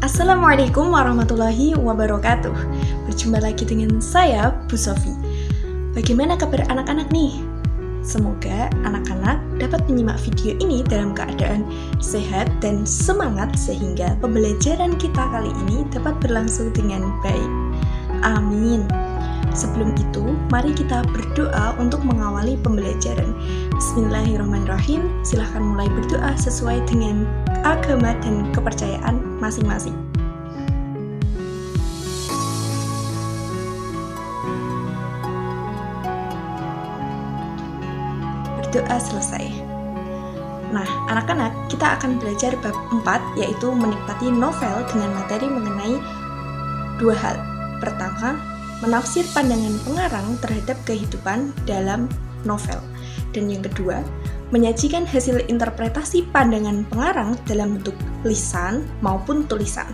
Assalamualaikum warahmatullahi wabarakatuh. Berjumpa lagi dengan saya, Bu Sofi. Bagaimana kabar anak-anak nih? Semoga anak-anak dapat menyimak video ini dalam keadaan sehat dan semangat sehingga pembelajaran kita kali ini dapat berlangsung dengan baik. Amin. Sebelum itu, mari kita berdoa untuk mengawali pembelajaran. Bismillahirrahmanirrahim. Silahkan mulai berdoa sesuai dengan agama dan kepercayaan masing-masing. Berdoa selesai. Nah, anak-anak, kita akan belajar bab 4, yaitu menikmati novel dengan materi mengenai dua hal. Pertama, menafsir pandangan pengarang terhadap kehidupan dalam novel. Dan yang kedua, menyajikan hasil interpretasi pandangan pengarang dalam bentuk lisan maupun tulisan.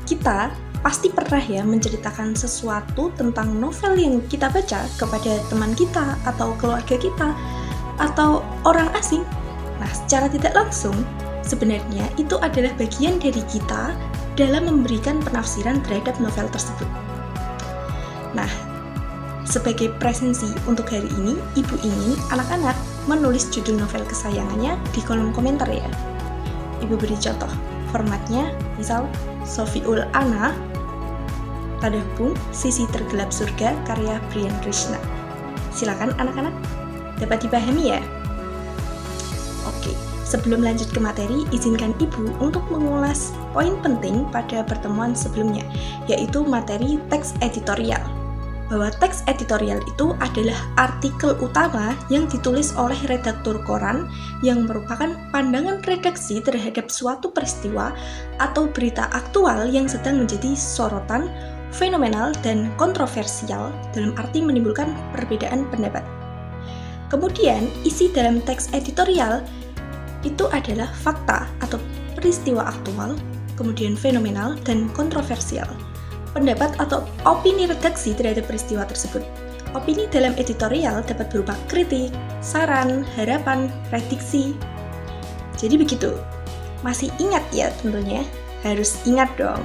Kita pasti pernah ya menceritakan sesuatu tentang novel yang kita baca kepada teman kita atau keluarga kita atau orang asing. Nah, secara tidak langsung, sebenarnya itu adalah bagian dari kita dalam memberikan penafsiran terhadap novel tersebut. Nah, sebagai presensi untuk hari ini, Ibu ingin anak-anak menulis judul novel kesayangannya di kolom komentar ya. Ibu beri contoh, formatnya misal Sofiul Ana, tanda hubung Sisi Tergelap Surga karya Brian Krishna. Silakan anak-anak, dapat dipahami ya? Oke, sebelum lanjut ke materi, izinkan Ibu untuk mengulas poin penting pada pertemuan sebelumnya, yaitu materi teks editorial. Bahwa teks editorial itu adalah artikel utama yang ditulis oleh redaktur koran yang merupakan pandangan redaksi terhadap suatu peristiwa atau berita aktual yang sedang menjadi sorotan, fenomenal, dan kontroversial dalam arti menimbulkan perbedaan pendapat. Kemudian, isi dalam teks editorial itu adalah fakta atau peristiwa aktual, kemudian fenomenal, dan kontroversial. Pendapat atau opini redaksi terhadap peristiwa tersebut. Opini dalam editorial dapat berupa kritik, saran, harapan, prediksi. Jadi begitu. Masih ingat ya tentunya? Harus ingat dong.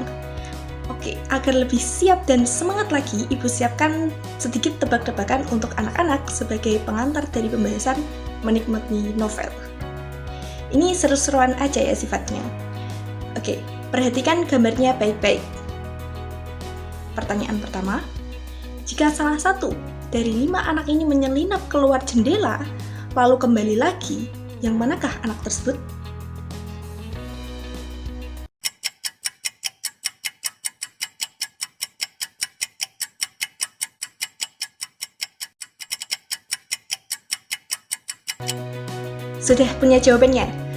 Oke, agar lebih siap dan semangat lagi, Ibu siapkan sedikit tebak-tebakan untuk anak-anak sebagai pengantar dari pembahasan menikmati novel. Ini seru-seruan aja ya sifatnya. Oke, perhatikan gambarnya baik-baik. Pertanyaan pertama, jika salah satu dari 5 anak ini menyelinap keluar jendela, lalu kembali lagi, yang manakah anak tersebut? Sudah punya jawabannya?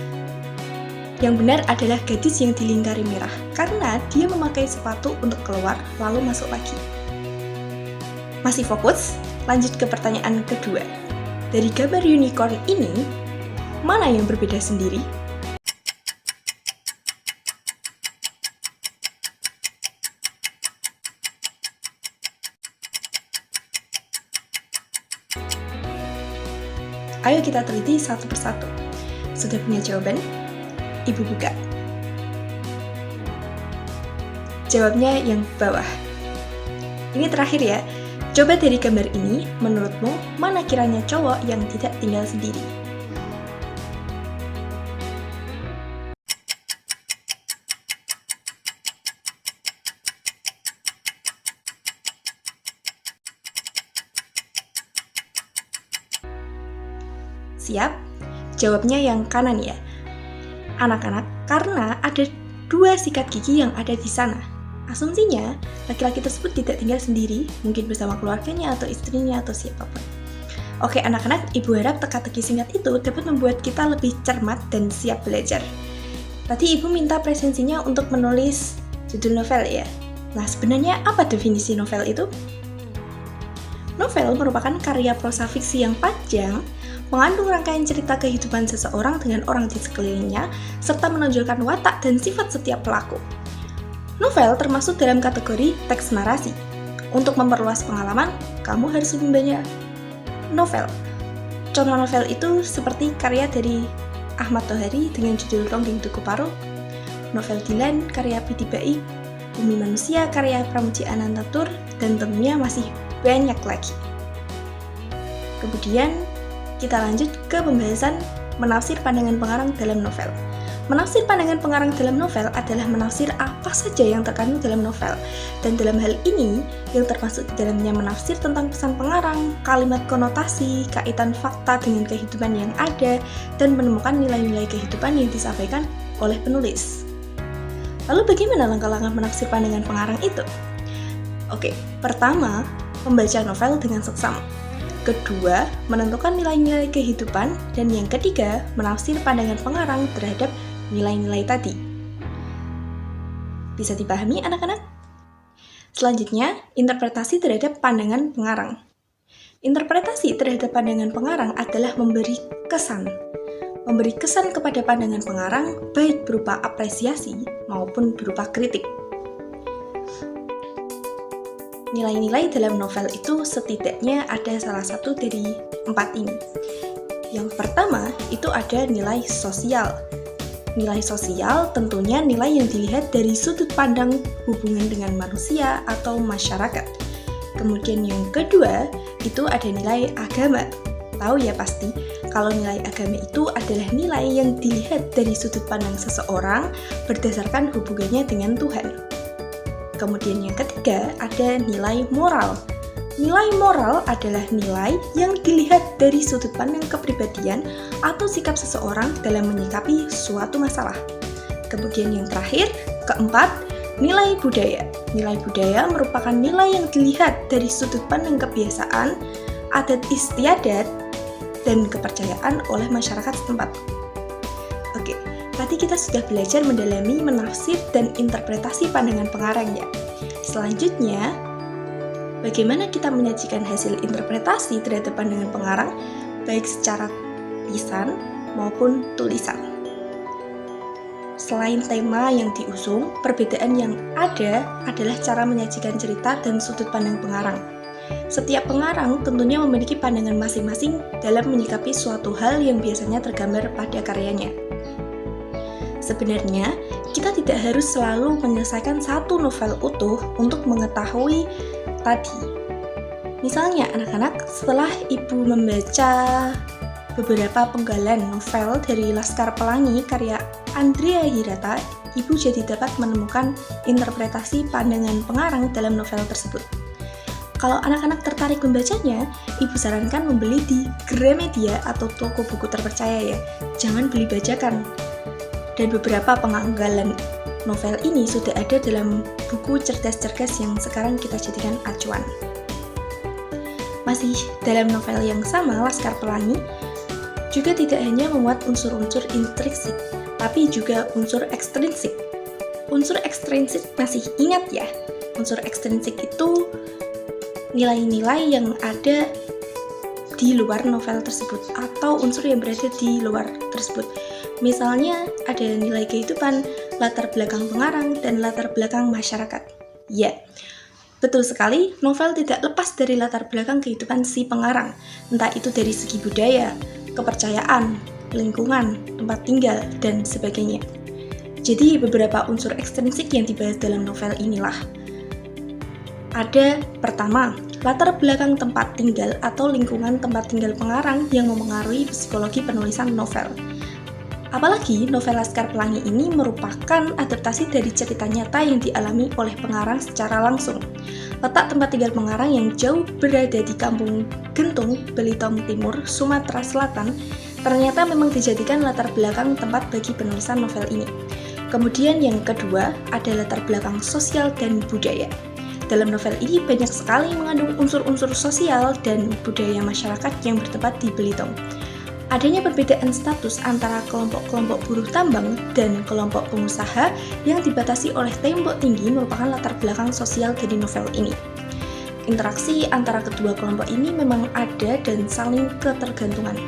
Yang benar adalah gadis yang dilingkari merah, karena dia memakai sepatu untuk keluar lalu masuk lagi. Masih fokus? Lanjut ke pertanyaan kedua. Dari gambar unicorn ini, mana yang berbeda sendiri? Ayo kita teliti satu persatu. Sudah punya jawaban? Ibu buka. Jawabnya yang bawah. Ini terakhir ya. Coba dari gambar ini, menurutmu mana kiranya cowok yang tidak tinggal sendiri? Siap? Jawabnya yang kanan ya. Anak-anak, karena ada 2 sikat gigi yang ada di sana. Asumsinya, laki-laki tersebut tidak tinggal sendiri, mungkin bersama keluarganya atau istrinya atau siapapun. Oke anak-anak, Ibu harap teka-teki singkat itu dapat membuat kita lebih cermat dan siap belajar. Tadi Ibu minta presensinya untuk menulis judul novel ya. Nah, sebenarnya apa definisi novel itu? Novel merupakan karya prosa fiksi yang panjang, mengandung rangkaian cerita kehidupan seseorang dengan orang di sekelilingnya, serta menonjolkan watak dan sifat setiap pelaku. Novel termasuk dalam kategori teks narasi. Untuk memperluas pengalaman, kamu harus membaca novel. Contoh novel itu seperti karya dari Ahmad Tohari dengan judul Ronggeng Tugu Paro, novel Dylan karya Pidi Baik, Bumi Manusia karya Pramuji Anantatur, dan tentunya masih banyak lagi. Kemudian kita lanjut ke pembahasan menafsir pandangan pengarang dalam novel. Menafsir pandangan pengarang dalam novel adalah menafsir apa saja yang terkandung dalam novel. Dan dalam hal ini, yang termasuk di dalamnya menafsir tentang pesan pengarang, kalimat konotasi, kaitan fakta dengan kehidupan yang ada, dan menemukan nilai-nilai kehidupan yang disampaikan oleh penulis. Lalu bagaimana langkah-langkah menafsir pandangan pengarang itu? Oke, pertama, membaca novel dengan seksama. Kedua, menentukan nilai-nilai kehidupan. Dan yang ketiga, menafsir pandangan pengarang terhadap nilai-nilai tadi. Bisa dipahami anak-anak? Selanjutnya, interpretasi terhadap pandangan pengarang. Interpretasi terhadap pandangan pengarang adalah memberi kesan kepada pandangan pengarang, baik berupa apresiasi maupun berupa kritik. Nilai-nilai dalam novel itu setidaknya ada salah satu dari 4 ini. Yang pertama, itu ada nilai sosial. Nilai sosial tentunya nilai yang dilihat dari sudut pandang hubungan dengan manusia atau masyarakat. Kemudian yang kedua, itu ada nilai agama. Tahu ya pasti, kalau nilai agama itu adalah nilai yang dilihat dari sudut pandang seseorang berdasarkan hubungannya dengan Tuhan. Kemudian yang ketiga, ada nilai moral. Nilai moral adalah nilai yang dilihat dari sudut pandang kepribadian atau sikap seseorang dalam menyikapi suatu masalah. Kemudian yang terakhir, keempat, nilai budaya. Nilai budaya merupakan nilai yang dilihat dari sudut pandang kebiasaan, adat istiadat, dan kepercayaan oleh masyarakat setempat. Oke, tadi kita sudah belajar mendalami menafsir dan interpretasi pandangan pengarang ya. Selanjutnya, bagaimana kita menyajikan hasil interpretasi terhadap pandangan pengarang, baik secara lisan maupun tulisan. Selain tema yang diusung, perbedaan yang ada adalah cara menyajikan cerita dan sudut pandang pengarang. Setiap pengarang tentunya memiliki pandangan masing-masing dalam menyikapi suatu hal yang biasanya tergambar pada karyanya. Sebenarnya, kita tidak harus selalu menyelesaikan satu novel utuh untuk mengetahui tadi. Misalnya anak-anak, setelah ibu membaca beberapa penggalan novel dari Laskar Pelangi karya Andrea Hirata, ibu jadi dapat menemukan interpretasi pandangan pengarang dalam novel tersebut. Kalau anak-anak tertarik membacanya, ibu sarankan membeli di Gramedia atau toko buku terpercaya ya. Jangan beli bajakan. Dan beberapa penggalan novel ini sudah ada dalam buku cerdas-cerdas yang sekarang kita jadikan acuan. Masih dalam novel yang sama, Laskar Pelangi juga tidak hanya memuat unsur-unsur intrinsik, tapi juga unsur ekstrinsik. Unsur ekstrinsik masih ingat ya? Unsur ekstrinsik itu nilai-nilai yang ada di luar novel tersebut atau unsur yang berada di luar tersebut. Misalnya ada nilai kehidupan, latar belakang pengarang, dan latar belakang masyarakat. Ya, betul sekali, novel tidak lepas dari latar belakang kehidupan si pengarang, entah itu dari segi budaya, kepercayaan, lingkungan, tempat tinggal, dan sebagainya. Jadi beberapa unsur ekstrinsik yang dibahas dalam novel inilah. Ada pertama, latar belakang tempat tinggal atau lingkungan tempat tinggal pengarang yang memengaruhi psikologi penulisan novel. Apalagi novel Laskar Pelangi ini merupakan adaptasi dari cerita nyata yang dialami oleh pengarang secara langsung. Letak tempat tinggal pengarang yang jauh berada di Kampung Gentung, Belitung Timur, Sumatera Selatan, ternyata memang dijadikan latar belakang tempat bagi penulisan novel ini. Kemudian yang kedua, ada latar belakang sosial dan budaya. Dalam novel ini banyak sekali mengandung unsur-unsur sosial dan budaya masyarakat yang bertempat di Belitung. Adanya perbedaan status antara kelompok-kelompok buruh tambang dan kelompok pengusaha yang dibatasi oleh tembok tinggi merupakan latar belakang sosial dari novel ini. Interaksi antara kedua kelompok ini memang ada dan saling ketergantungan.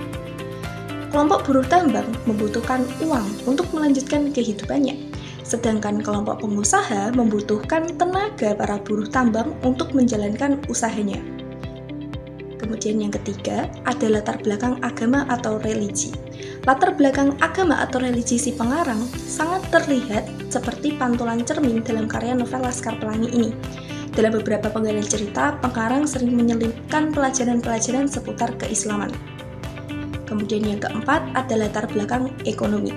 Kelompok buruh tambang membutuhkan uang untuk melanjutkan kehidupannya, sedangkan kelompok pengusaha membutuhkan tenaga para buruh tambang untuk menjalankan usahanya. Kemudian yang ketiga, ada latar belakang agama atau religi. Latar belakang agama atau religi si pengarang sangat terlihat seperti pantulan cermin dalam karya novel Laskar Pelangi ini. Dalam beberapa penggalan cerita, pengarang sering menyelipkan pelajaran-pelajaran seputar keislaman. Kemudian yang keempat ada latar belakang ekonomi.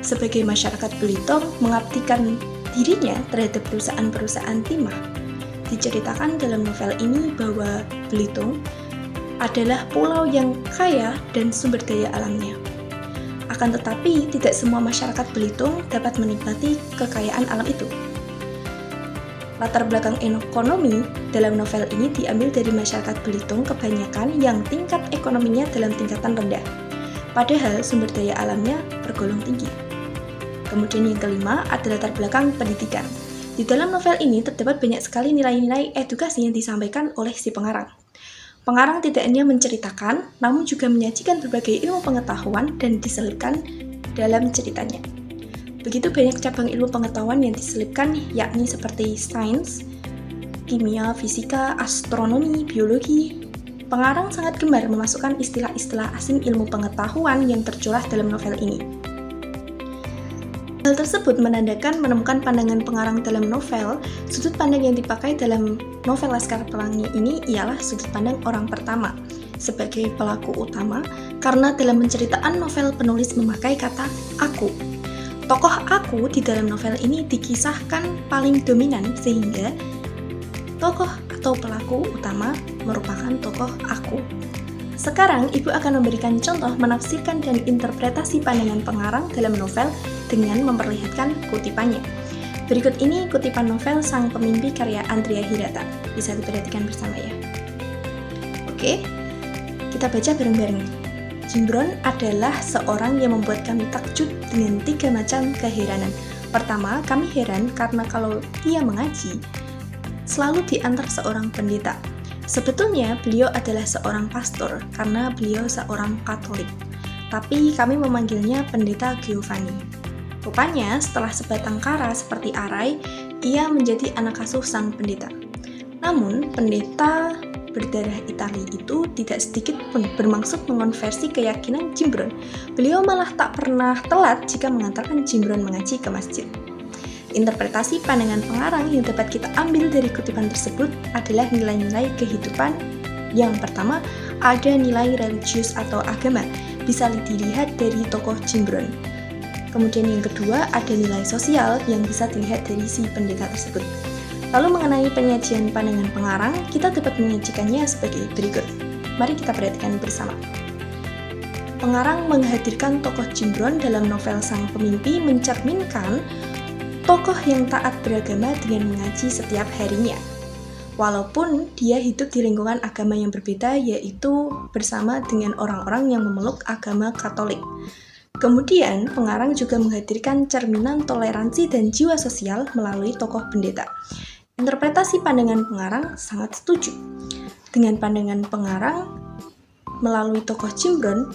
Sebagai masyarakat Belitung mengabdikan dirinya terhadap perusahaan-perusahaan timah. Diceritakan dalam novel ini bahwa Belitung adalah pulau yang kaya dan sumber daya alamnya. Akan tetapi, tidak semua masyarakat Belitung dapat menikmati kekayaan alam itu. Latar belakang ekonomi dalam novel ini diambil dari masyarakat Belitung kebanyakan yang tingkat ekonominya dalam tingkatan rendah, padahal sumber daya alamnya tergolong tinggi. Kemudian yang kelima ada latar belakang pendidikan. Di dalam novel ini terdapat banyak sekali nilai-nilai edukasi yang disampaikan oleh si pengarang. Pengarang tidak hanya menceritakan, namun juga menyajikan berbagai ilmu pengetahuan dan diselipkan dalam ceritanya. Begitu banyak cabang ilmu pengetahuan yang diselipkan, yakni seperti sains, kimia, fisika, astronomi, biologi. Pengarang sangat gemar memasukkan istilah-istilah asing ilmu pengetahuan yang tercurah dalam novel ini. Hal tersebut menandakan menemukan pandangan pengarang dalam novel. Sudut pandang yang dipakai dalam novel Laskar Pelangi ini ialah sudut pandang orang pertama sebagai pelaku utama, karena dalam penceritaan novel penulis memakai kata aku. Tokoh aku di dalam novel ini dikisahkan paling dominan sehingga tokoh atau pelaku utama merupakan tokoh aku. Sekarang Ibu akan memberikan contoh menafsirkan dan interpretasi pandangan pengarang dalam novel dengan memperlihatkan kutipannya. Berikut ini kutipan novel Sang Pemimpi karya Andrea Hirata. Bisa diperhatikan bersama ya. Oke, kita baca bareng-bareng. Jimbron adalah seorang yang membuat kami takjub dengan 3 macam keheranan. Pertama, kami heran karena kalau ia mengaji, selalu diantar seorang pendeta. Sebetulnya beliau adalah seorang pastor karena beliau seorang Katolik, tapi kami memanggilnya Pendeta Giovanni. Rupanya setelah sebatang kara seperti arai, ia menjadi anak asuh sang pendeta. Namun pendeta berdarah Itali itu tidak sedikit pun bermaksud mengonversi keyakinan Jimbron. Beliau malah tak pernah telat jika mengantarkan Jimbron mengaji ke masjid. Interpretasi pandangan pengarang yang dapat kita ambil dari kutipan tersebut adalah nilai-nilai kehidupan. Yang pertama, ada nilai religius atau agama, bisa dilihat dari tokoh Jimbron. Kemudian yang kedua, ada nilai sosial yang bisa dilihat dari si pendeta tersebut. Lalu mengenai penyajian pandangan pengarang, kita dapat menyajikannya sebagai berikut. Mari kita perhatikan bersama. Pengarang menghadirkan tokoh Jimbron dalam novel Sang Pemimpi mencerminkan tokoh yang taat beragama dengan mengaji setiap harinya. Walaupun dia hidup di lingkungan agama yang berbeda, yaitu bersama dengan orang-orang yang memeluk agama Katolik. Kemudian, pengarang juga menghadirkan cerminan toleransi dan jiwa sosial melalui tokoh pendeta. Interpretasi pandangan pengarang sangat setuju. Dengan pandangan pengarang melalui tokoh Jimbron,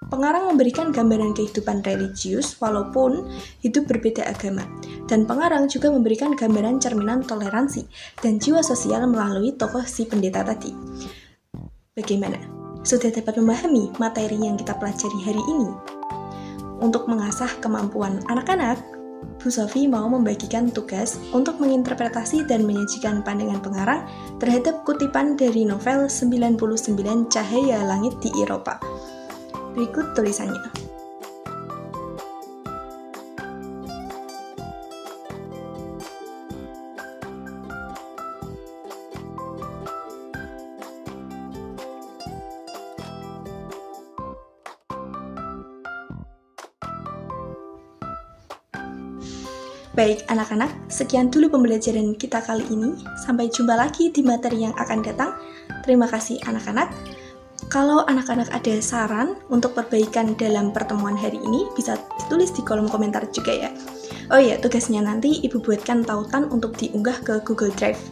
pengarang memberikan gambaran kehidupan religius walaupun hidup berbeda agama, dan pengarang juga memberikan gambaran cerminan toleransi dan jiwa sosial melalui tokoh si pendeta tadi. Bagaimana? Sudah dapat memahami materi yang kita pelajari hari ini? Untuk mengasah kemampuan anak-anak, Bu Sofi mau membagikan tugas untuk menginterpretasi dan menyajikan pandangan pengarang terhadap kutipan dari novel 99 Cahaya Langit di Eropa. Berikut tulisannya. Baik anak-anak, sekian dulu pembelajaran kita kali ini. Sampai jumpa lagi di materi yang akan datang. Terima kasih anak-anak. Kalau anak-anak ada saran untuk perbaikan dalam pertemuan hari ini, bisa ditulis di kolom komentar juga ya. Oh ya, tugasnya nanti Ibu buatkan tautan untuk diunggah ke Google Drive.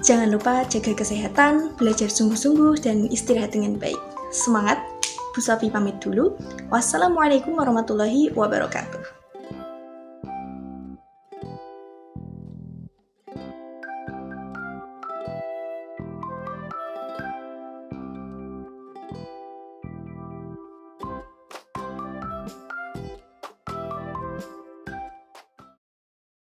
Jangan lupa jaga kesehatan, belajar sungguh-sungguh, dan istirahat dengan baik. Semangat! Bu Sofi pamit dulu. Wassalamualaikum warahmatullahi wabarakatuh.